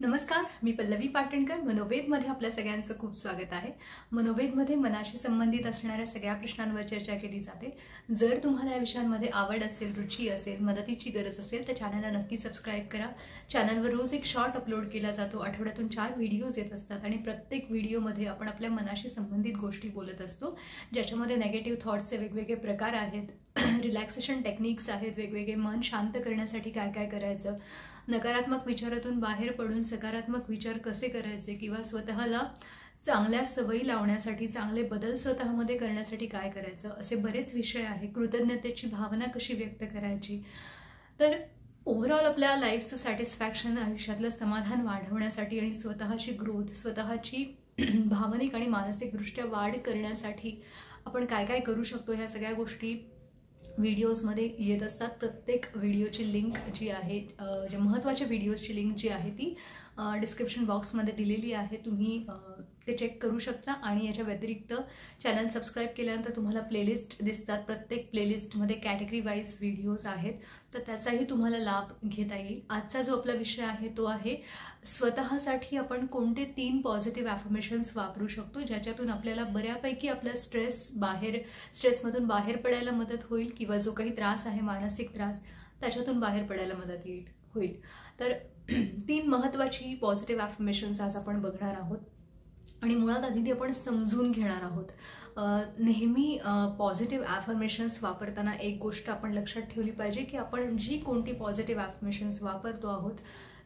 नमस्कार, मी पल्लवी पाटणकर. मनोवेदमध्ये आपल्या सगळ्यांचं खूप स्वागत आहे. मनोवेदमध्ये मनाशी संबंधित असणाऱ्या सगळ्या प्रश्नांवर चर्चा केली जाते. जर तुम्हाला या विषयांमध्ये आवड असेल, रुची असेल, मदतीची गरज असेल तर चॅनलला नक्की सबस्क्राईब करा. चॅनलवर रोज एक शॉर्ट अपलोड केला जातो. आठवड्यातून 4 व्हिडिओज येत असतात आणि प्रत्येक व्हिडिओमध्ये आपण आपल्या मनाशी संबंधित गोष्टी बोलत असतो, ज्याच्यामध्ये नेगेटिव्ह थॉट्सचे वेगवेगळे प्रकार आहेत, रिलॅक्सेशन टेक्निक्स आहेत, वेगवेगळे मन शांत करण्यासाठी काय काय करायचं, नकारात्मक विचारातून बाहेर पडून सकारात्मक विचार कसे करायचे किंवा स्वतःला चांगल्या सवयी लावण्यासाठी चांगले बदल स्वतःमध्ये करण्यासाठी काय करायचं, असे बरेच विषय आहे. कृतज्ञतेची भावना कशी व्यक्त करायची. तर ओव्हरऑल आपल्या लाईफचं सॅटिस्फॅक्शन, आयुष्यातलं समाधान वाढवण्यासाठी आणि स्वतःची ग्रोथ, स्वतःची भावनिक आणि मानसिकदृष्ट्या वाढ करण्यासाठी आपण काय काय करू शकतो, ह्या सगळ्या गोष्टी व्हिडिओजमध्ये येत असतात. प्रत्येक व्हिडिओची लिंक जी आहे, जे महत्त्वाचे व्हिडिओजची लिंक जी आहे ती डिस्क्रिप्शन बॉक्समध्ये दिलेली आहे. तुम्ही ते चेक करू शकता. आणि याच्या व्यतिरिक्त चॅनल सबस्क्राईब केल्यानंतर तुम्हाला प्लेलिस्ट दिसतात. प्रत्येक प्लेलिस्टमध्ये कॅटेगरी वाईज व्हिडिओज आहेत, तर त्याचाही तुम्हाला लाभ घेता येईल. आजचा जो आपला विषय आहे तो आहे स्वतःसाठी आपण कोणते 3 पॉझिटिव्ह ॲफर्मेशन्स वापरू शकतो, ज्याच्यातून आपल्याला बऱ्यापैकी आपला स्ट्रेसमधून बाहेर पडायला मदत होईल किंवा जो काही त्रास आहे, मानसिक त्रास, त्याच्यातून बाहेर पडायला मदत होईल. तर 3 महत्त्वाची पॉझिटिव्ह ॲफर्मेशन्स आज आपण बघणार आहोत. आणि मुळात आधी ते आपण समजून घेणार आहोत. नेहमी पॉझिटिव्ह ॲफर्मेशन्स वापरताना एक गोष्ट आपण लक्षात ठेवली पाहिजे की आपण जी कोणती पॉझिटिव्ह ॲफर्मेशन्स वापरतो आहोत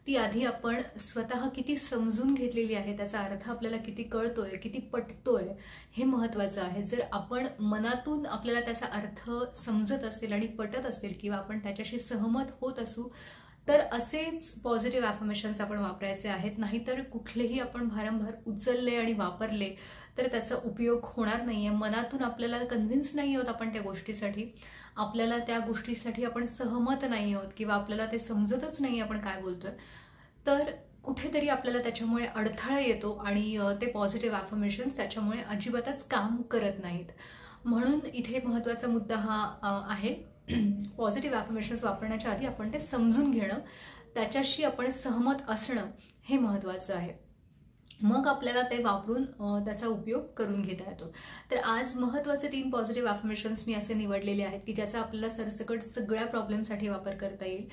ती आधी आपण स्वतः किती समजून घेतलेली आहे, त्याचा अर्थ आपल्याला किती कळतोय, किती पटतोय, हे महत्त्वाचं आहे. जर आपण मनातून आपल्याला त्याचा अर्थ समजत असेल आणि पटत असेल किंवा आपण त्याच्याशी सहमत होत असू, तर असेच पॉझिटिव्ह ॲफर्मेशन्स आपण वापरायचे आहेत. नाहीतर कुठलेही आपण भारंभार उचलले आणि वापरले तर त्याचा उपयोग होणार नाही आहे. मनातून आपल्याला कन्व्हिन्स नाही आहोत आपण त्या गोष्टीसाठी, आपल्याला त्या गोष्टीसाठी आपण सहमत नाही आहोत किंवा आपल्याला ते समजतच नाही आपण काय बोलतोय, तर कुठेतरी आपल्याला त्याच्यामुळे अडथळा येतो आणि ते पॉझिटिव्ह ॲफर्मेशन्स त्याच्यामुळे अजिबातच काम करत नाहीत. म्हणून इथे महत्त्वाचा मुद्दा हा आहे, पॉझिटिव्ह ॲफर्मेशन्स वापरण्याच्या आधी आपण ते समजून घेणं, त्याच्याशी आपण सहमत असणं हे महत्त्वाचं आहे. मग आपल्याला ते वापरून त्याचा उपयोग करून घेता येतो. तर आज महत्त्वाचे 3 पॉझिटिव्ह ॲफर्मेशन्स मी असे निवडलेले आहेत की ज्याचा आपल्याला सरसकट सगळ्या प्रॉब्लेमसाठी वापर करता येईल.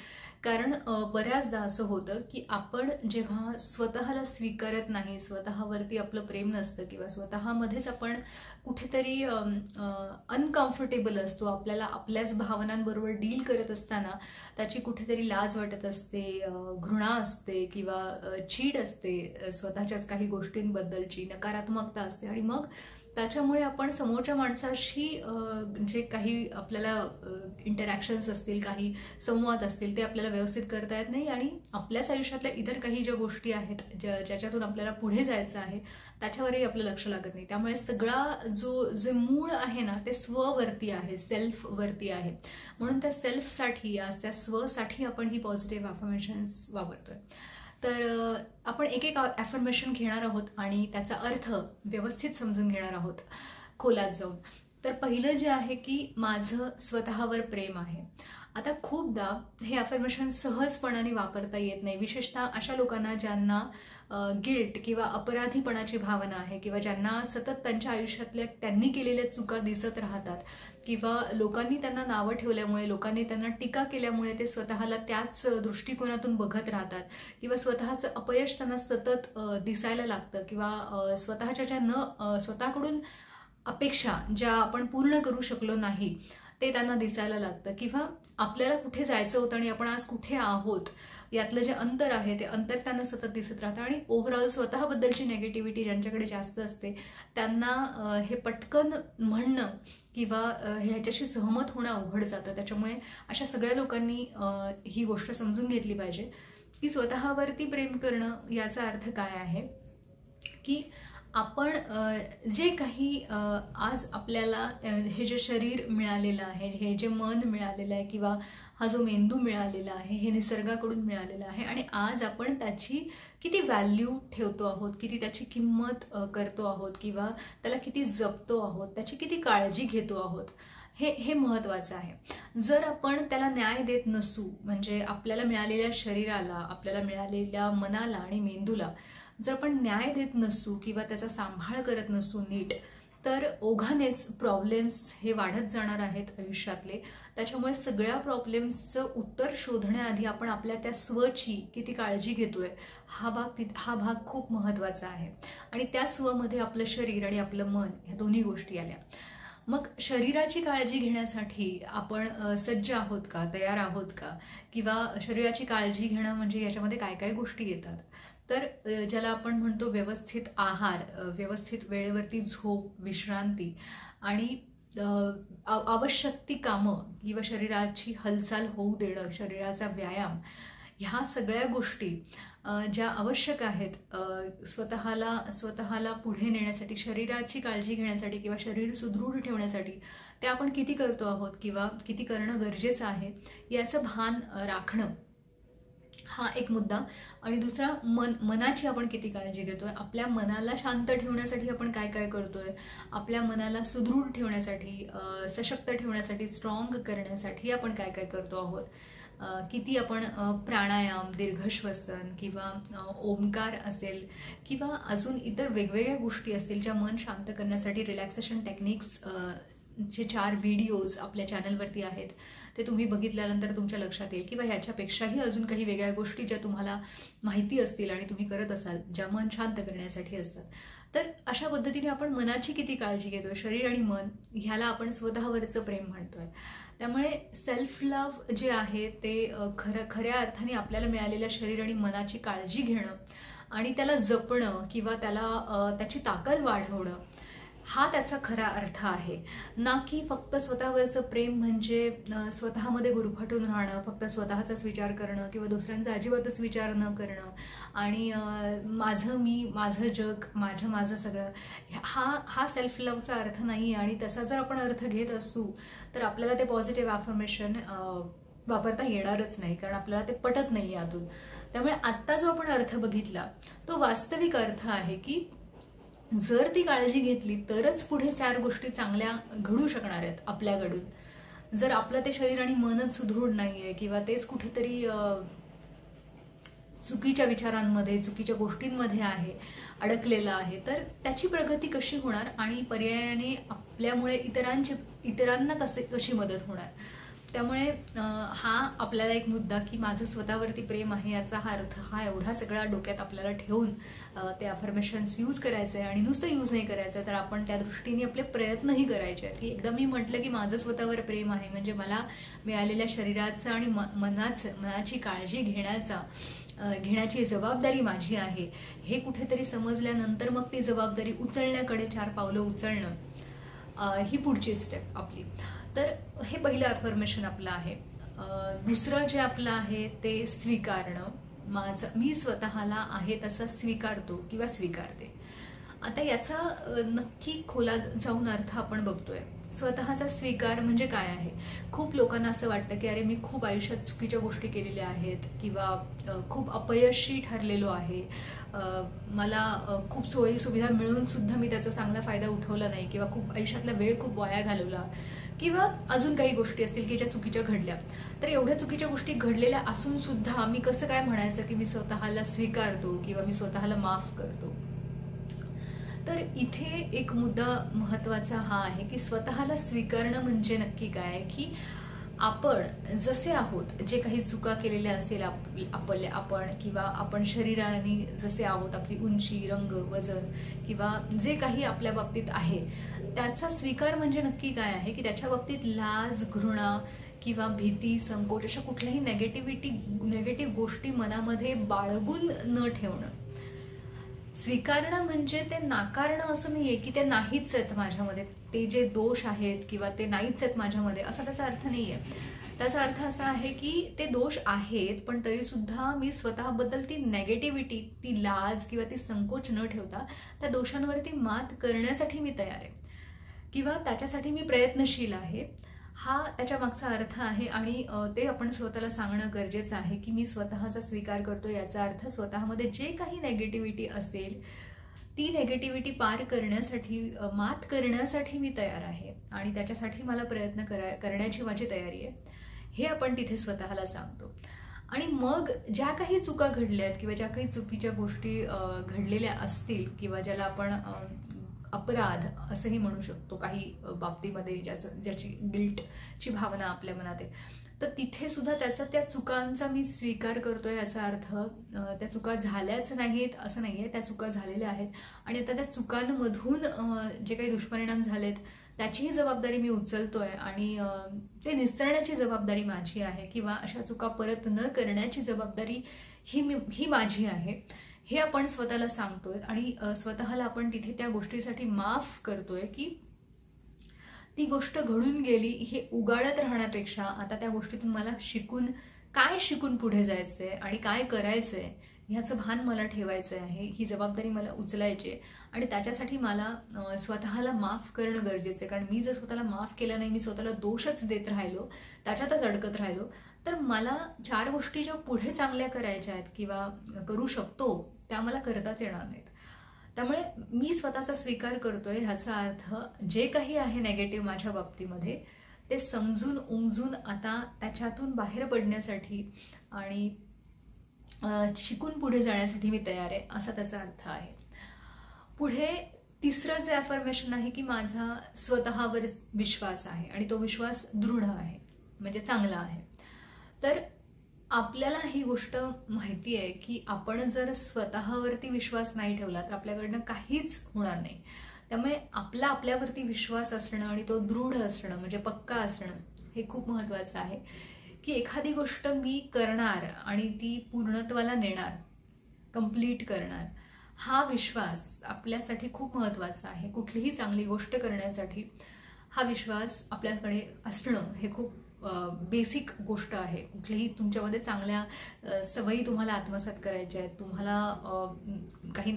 कारण बऱ्याचदा असं होतं की आपण जेव्हा स्वतःला स्वीकारत नाही, स्वतःवरती आपलं प्रेम नसतं किंवा स्वतःमध्येच आपण कुठेतरी अनकम्फर्टेबल असतो, आपल्याला आपल्याच भावनांबरोबर डील करत असताना त्याची कुठेतरी लाज वाटत असते, घृणा असते किंवा चीड असते, स्वतःच्याच काही गोष्टींबद्दलची नकारात्मकता असते. आणि मग त्याच्यामुळे आपण समोरच्या माणसाशी जे काही आपल्याला इंटरॅक्शन्स असतील, काही संवाद असतील, ते आपल्याला व्यवस्थित करता येत नाही आणि आपल्याच आयुष्यातल्या इतर काही ज्या गोष्टी आहेत, ज्याच्यातून आपल्याला पुढे जायचं आहे, त्याच्यावरही आपलं लक्ष लागत नाही. त्यामुळे सगळा जे मूळ आहे ना, ते स्ववरती आहे, सेल्फवरती आहे. म्हणून त्या सेल्फसाठी, आज त्या स्वसाठी आपण ही पॉझिटिव्ह ॲफर्मेशन्स वापरतोय. तर आपण एक एक ॲफर्मेशन घेणार आहोत आणि त्याचा अर्थ व्यवस्थित समजून घेणार आहोत खोलात जाऊन. तर पहिलं जे आहे की माझं स्वतःवर प्रेम आहे. आता खूपदा हे ॲफर्मेशन सहजपणाने वापरता येत नाही, विशेषतः अशा लोकांना ज्यांना गिल्ट किंवा अपराधीपणाची भावना आहे किंवा ज्यांना सतत त्यांच्या आयुष्यातल्या त्यांनी केलेल्या चुका दिसत राहतात किंवा लोकांनी त्यांना नावं ठेवल्यामुळे, लोकांनी त्यांना टीका केल्यामुळे ते स्वतःला त्याच दृष्टिकोनातून बघत राहतात किंवा स्वतःचं अपयश त्यांना सतत दिसायला लागतं किंवा स्वतःकडून अपेक्षा ज्या आपण पूर्ण करू शकलो नाही ते त्यांना दिसायला लागतं किंवा आपल्याला कुठे जायचं होतं आणि आपण आज कुठे आहोत यातलं जे अंतर आहे ते अंतर त्यांना सतत दिसत राहतं. आणि ओव्हरऑल स्वतःबद्दलची नेगेटिव्हिटी ज्यांच्याकडे जास्त असते त्यांना हे पटकन म्हणणं किंवा ह्याच्याशी सहमत होणं अवघड जातं. त्याच्यामुळे अशा सगळ्या लोकांनी ही गोष्ट समजून घेतली पाहिजे की स्वतःवरती प्रेम करणं याचा अर्थ काय आहे की आपण जे काही आज आपल्याला हे जे शरीर मिळालेलं आहे, हे जे मन मिळालेलं आहे किंवा हा जो मेंदू मिळालेला आहे, हे निसर्गाकडून मिळालेलं आहे आणि आज आपण त्याची किती व्हॅल्यू ठेवतो आहोत, किती त्याची किंमत करतो आहोत किंवा त्याला किती जपतो आहोत, त्याची किती काळजी घेतो आहोत, हे महत्त्वाचं आहे. जर आपण त्याला न्याय देत नसू, म्हणजे आपल्याला मिळालेल्या शरीराला, आपल्याला मिळालेल्या मनाला आणि मेंदूला जर आपण न्याय देत नसू किंवा त्याचा सांभाळ करत नसू नीट, तर ओघानेच प्रॉब्लेम्स हे वाढत जाणार आहेत आयुष्यातले. त्याच्यामुळे सगळ्या प्रॉब्लेम्सचं उत्तर शोधण्याआधी आपण आपल्या त्या स्वची किती काळजी घेतोय हा भाग खूप महत्त्वाचा आहे. आणि त्या स्वमध्ये आपलं शरीर आणि आपलं मन ह्या दोन्ही गोष्टी आल्या. मग शरीराची काळजी घेण्यासाठी आपण सज्ज आहोत का, तयार आहोत का, किंवा शरीराची काळजी घेणं म्हणजे याच्यामध्ये काय काय गोष्टी येतात. तर ज्याला आपण म्हणतो व्यवस्थित आहार, व्यवस्थित वेळेवरती झोप, विश्रांती आणि आवश्यक ती कामं किंवा शरीराची हालचाल होऊ देणं, शरीराचा व्यायाम, ह्या सगळ्या गोष्टी ज्या आवश्यक आहेत स्वतःला पुढे नेण्यासाठी, शरीराची काळजी घेण्यासाठी किंवा शरीर सुदृढ ठेवण्यासाठी, त्या आपण किती करतो आहोत किंवा किती करणं गरजेचं आहे याचं भान राखणं हा एक मुद्दा. आणि दुसरा, मनाची आपण किती काळजी घेतोय, आपल्या मनाला शांत ठेवण्यासाठी आपण काय काय करतोय, आपल्या मनाला सुदृढ ठेवण्यासाठी, सशक्त ठेवण्यासाठी, स्ट्रॉंग करण्यासाठी आपण काय काय करतो आहोत, किती आपण प्राणायाम, दीर्घश्वसन किंवा ओमकार असेल किंवा अजून इतर वेगवेगळ्या गोष्टी असतील ज्या मन शांत करण्यासाठी, रिलॅक्सेशन टेक्निक्स चे 4 व्हिडिओज आपल्या चॅनलवरती आहेत, ते तुम्ही बघितल्यानंतर तुमच्या लक्षात येईल. किंवा याच्यापेक्षाही अजून काही वेगळ्या गोष्टी ज्या तुम्हाला माहिती असतील आणि तुम्ही करत असाल, ज्या मन शांत करण्यासाठी असतात. तर अशा पद्धतीने आपण मनाची किती काळजी घेतोय, शरीर आणि मन ह्याला आपण स्वतःवरचं प्रेम म्हणतोय. त्यामुळे सेल्फ लव्ह जे आहे ते खऱ्या अर्थाने आपल्याला मिळालेल्या शरीर आणि मनाची काळजी घेणं आणि त्याला जपणं किंवा त्याची ताकद वाढवणं हा त्याचा खरा अर्थ आहे. ना की फक्त स्वतःवरचं प्रेम म्हणजे स्वतःमध्ये गुरफटून राहणं, फक्त स्वतःचाच विचार करणं किंवा दुसऱ्यांचा अजिबातच विचार न करणं आणि माझं मी, माझं जग, माझं सगळं, हा सेल्फ लव्हचा अर्थ नाही. आणि तसा जर आपण अर्थ घेत असू तर आपल्याला ते पॉझिटिव्ह अफर्मेशन वापरता येणारच नाही, कारण आपल्याला ते पटत नाही यातून. त्यामुळे आत्ता जो आपण अर्थ बघितला तो वास्तविक अर्थ आहे की जर ती काळजी घेतली तरच पुढे 4 गोष्टी चांगल्या घडू शकणार आहेत आपल्याकडून. जर आपलं ते शरीर आणि मनच सुदृढ नाहीये किंवा तेच कुठेतरी चुकीच्या विचारांमध्ये, चुकीच्या गोष्टींमध्ये आहे, अडकलेलं आहे, तर त्याची प्रगती कशी होणार आणि पर्यायाने आपल्यामुळे इतरांना कशी मदत होणार. त्यामुळे हा आपल्याला एक मुद्दा की माझं स्वतःवरती प्रेम आहे याचा हा अर्थ हा एवढा सगळा डोक्यात आपल्याला ठेवून ते अफर्मेशन्स यूज करायचे आहे. आणि नुसतं यूज नाही करायचं तर आपण त्या दृष्टीने आपले प्रयत्नही करायचे आहेत. की एकदा मी म्हटलं की माझं स्वतःवर प्रेम आहे म्हणजे मला मिळालेल्या शरीराचं आणि मनाची काळजी घेण्याची जबाबदारी माझी आहे हे कुठेतरी समजल्यानंतर मग ती जबाबदारी उचलण्याकडे 4 पावलं उचलणं ही पुढची स्टेप आपली. तर हे पहिलं अफर्मेशन आपलं आहे. दुसरं जे आपलं आहे ते स्वीकारणं. मी स्वतःला आहे तसं स्वीकारतो किंवा स्वीकारते. आता याचा नक्की खोलात जाऊन अर्थ आपण बघतोय. स्वतःचा स्वीकार म्हणजे काय आहे. खूप लोकांना असं वाटतं की अरे मी खूप आयुष्यात चुकीच्या गोष्टी केलेल्या आहेत किंवा खूप अपयशी ठरलेलो आहे, मला खूप सोयी सुविधा मिळून सुद्धा मी त्याचा चांगला फायदा उठवला नाही किंवा खूप आयुष्यातला वेळ खूप वाया घालवला किंवा अजून काही गोष्टी असतील की ज्या चुकीच्या घडल्या. तर एवढ्या चुकीच्या गोष्टी घडलेल्या असून सुद्धा मी कसं काय म्हणायचं की मी स्वतःला स्वीकारतो किंवा मी स्वतःला माफ करतो. तर इथे एक मुद्दा महत्त्वाचा हा आहे की स्वतःला स्वीकारणं म्हणजे नक्की काय की आपण जसे आहोत, जे काही चुका केलेल्या असतील आपण किंवा आपण शरीराने जसे आहोत, आपली उंची, रंग, वजन किंवा जे काही आपल्या बाबतीत आहे त्याचा स्वीकार म्हणजे नक्की काय आहे की त्याच्या बाबतीत लाज, घृणा किंवा भीती, संकोच अशा कुठल्याही नेगेटिव्ह गोष्टी मनामध्ये बाळगून न ठेवणं. स्वीकारणं म्हणजे ते नाकारणं असं नाहीये की ते नाहीच आहेत माझ्यामध्ये, ते जे दोष आहेत किंवा ते नाहीच आहेत माझ्यामध्ये असा त्याचा अर्थ नाहीये. त्याचा अर्थ असा आहे की ते दोष आहेत पण तरी सुद्धा मी स्वतःबद्दल ती नेगेटिव्हिटी, ती लाज किंवा ती संकोच न ठेवता त्या दोषांवरती मात करण्यासाठी मी तयार आहे किंवा त्याच्यासाठी मी प्रयत्नशील आहे. हा त्याच्या मागचा अर्थ आहे आणि ते आपण स्वतःला सांगणं गरजेचं आहे की मी स्वतःचा स्वीकार करतो. याचा अर्थ स्वतःमध्ये जे काही नेगेटिव्हिटी असेल ती नेगेटिव्हिटी पार करण्यासाठी, मात करण्यासाठी मी तयार आहे आणि त्याच्यासाठी मला प्रयत्न करण्याची माझी तयारी आहे, हे आपण तिथे स्वतःला सांगतो. आणि मग ज्या काही चुका घडल्यात किंवा ज्या काही चुकीच्या गोष्टी घडलेल्या असतील किंवा ज्याला आपण अपराध असंही म्हणू शकतो काही बाबतीमध्ये, ज्याची गिल्टची भावना आपल्या मनात आहे, तर तिथे सुद्धा त्या चुकांचा मी स्वीकार करतोय. याचा अर्थ त्या चुका झाल्याच नाहीत असं नाही आहे, त्या चुका झालेल्या आहेत आणि आता त्या चुकांमधून जे काही दुष्परिणाम झालेत त्याचीही जबाबदारी मी उचलतोय आणि ते निसरण्याची जबाबदारी माझी आहे किंवा अशा चुका परत न करण्याची जबाबदारी ही माझी आहे, हे आपण स्वतःला सांगतोय. आणि स्वतःला आपण तिथे त्या गोष्टीसाठी माफ करतोय की ती गोष्ट घडून गेली हे उगाळत राहण्यापेक्षा आता त्या गोष्टीतून मला शिकून पुढे जायचंय आणि काय करायचंय ह्याचं भान मला ठेवायचं आहे, ही जबाबदारी मला उचलायची आहे. आणि त्याच्यासाठी मला स्वतःला माफ करणं गरजेचं आहे. कारण मी जर स्वतःला माफ केलं नाही, मी स्वतःला दोषच देत राहिलो, त्याच्यातच अडकत राहिलो, तर मला 4 गोष्टी ज्या पुढे चांगल्या करायच्या आहेत किंवा करू शकतो त्या मला करताच येणार नाहीत. त्यामुळे मी स्वतःचा स्वीकार करतोय, ह्याचा अर्थ जे काही आहे नेगेटिव्ह माझ्या बाबतीमध्ये ते समजून उमजून आता त्याच्यातून बाहेर पडण्यासाठी आणि शिकून पुढे जाण्यासाठी मी तयार आहे, असा त्याचा अर्थ आहे. पुढे तिसरं जे अफर्मेशन आहे की माझा स्वतःवर विश्वास आहे आणि तो विश्वास दृढ आहे, म्हणजे चांगला आहे. तर आपल्याला ही गोष्ट माहिती आहे की आपण जर स्वतःवरती विश्वास नाही ठेवला तर आपल्याकडनं काहीच होणार नाही. त्यामुळे आपल्यावरती विश्वास असणं आणि तो दृढ असणं म्हणजे पक्का असणं हे खूप महत्त्वाचं आहे. की एखादी गोष्ट मी करणार आणि ती पूर्णत्वाला नेणार, कंप्लीट करणार, हा विश्वास आपल्यासाठी खूप महत्त्वाचा आहे. कुठलीही चांगली गोष्ट करण्यासाठी हा विश्वास आपल्याकडे असणं हे खूप बेसिक गोष्ट आहे. कुठलीही तुमच्यामध्ये चांगल्या सवयी तुम्हाला आत्मसात करायच्या आहेत, तुम्हाला काही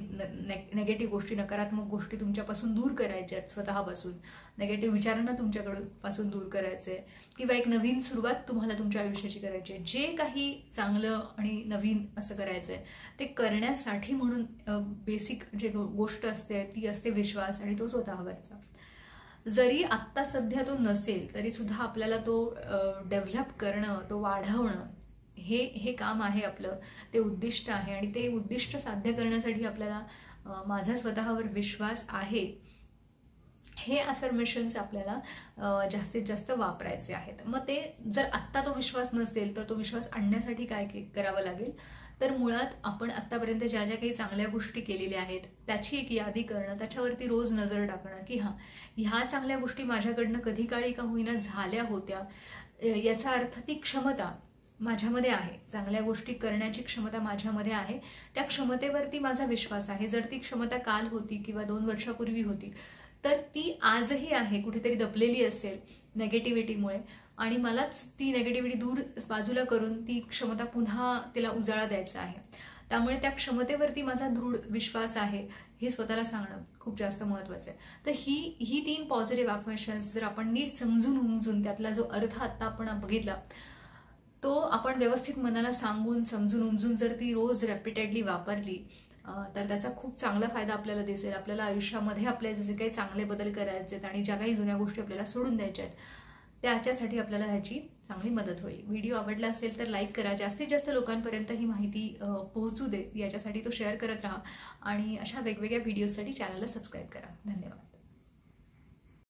नेगेटिव्ह गोष्टी, नकारात्मक गोष्टी तुमच्यापासून दूर करायच्या आहेत, स्वतःपासून नेगेटिव्ह विचारांना तुमच्यापासून दूर करायचं आहे किंवा एक नवीन सुरुवात तुम्हाला तुमच्या आयुष्याची करायची आहे. जे काही चांगलं आणि नवीन असं करायचं आहे ते करण्यासाठी म्हणून बेसिक जे गोष्ट असते ती असते विश्वास आणि तो स्वतःवरचा. जरी आत्ता सध्या तो नसेल तरी सुद्धा आपल्याला तो डेव्हलप करणं, तो वाढवणं हे काम आहे आपलं, ते उद्दिष्ट आहे. आणि ते उद्दिष्ट साध्य करण्यासाठी आपल्याला माझा स्वतःवर विश्वास आहे हे अफर्मेशन्स आपल्याला जास्तीत जास्त वापरायचे आहेत. मग ते जर आत्ता तो विश्वास नसेल तर तो विश्वास आणण्यासाठी काय करावं लागेल, तर मुळात आपण आत्तापर्यंत ज्या ज्या काही चांगल्या गोष्टी केलेल्या आहेत त्याची एक यादी करणं, त्याच्यावरती रोज नजर टाकणं की हां, ह्या चांगल्या गोष्टी माझ्याकडनं कधी काळी का होईना झाल्या होत्या, याचा अर्थ ती क्षमता माझ्यामध्ये आहे, चांगल्या गोष्टी करण्याची क्षमता माझ्यामध्ये आहे, त्या क्षमतेवरती माझा विश्वास आहे. जर ती क्षमता काल होती किंवा 2 वर्षापूर्वी होती तर ती आजही आहे, कुठेतरी दबलेली असेल नेगेटिव्हिटीमुळे आणि मलाच ती नेगेटिव्हिटी दूर बाजूला करून ती क्षमता पुन्हा तिला उजाळा द्यायचा आहे. त्यामुळे त्या क्षमतेवरती माझा दृढ विश्वास आहे हे स्वतःला सांगणं खूप जास्त महत्त्वाचं आहे. तर ही 3 पॉझिटिव्ह अफर्मेशन्स जर आपण नीट समजून उमजून त्यातला जो अर्थ आत्ता आपण बघितला तो आपण व्यवस्थित मनाला सांगून समजून उमजून जर ती रोज रेपिटेडली वापरली तर त्याचा खूप चांगला फायदा आपल्याला दिसेल. आपल्याला आयुष्यामध्ये आपले जे काही चांगले बदल करायचे आहेत आणि ज्या काही जुन्या गोष्टी आपल्याला सोडून द्यायच्या आहेत त्याच्यासाठी आपल्याला ह्याची चांगली मदत होईल. व्हिडिओ आवडला असेल तर लाईक करा, जास्तीत जास्त लोकांपर्यंत ही माहिती पोहोचू दे याच्यासाठी तो शेअर करत राहा आणि अशा वेगवेगळ्या व्हिडिओसाठी चॅनलला सबस्क्राईब करा. धन्यवाद.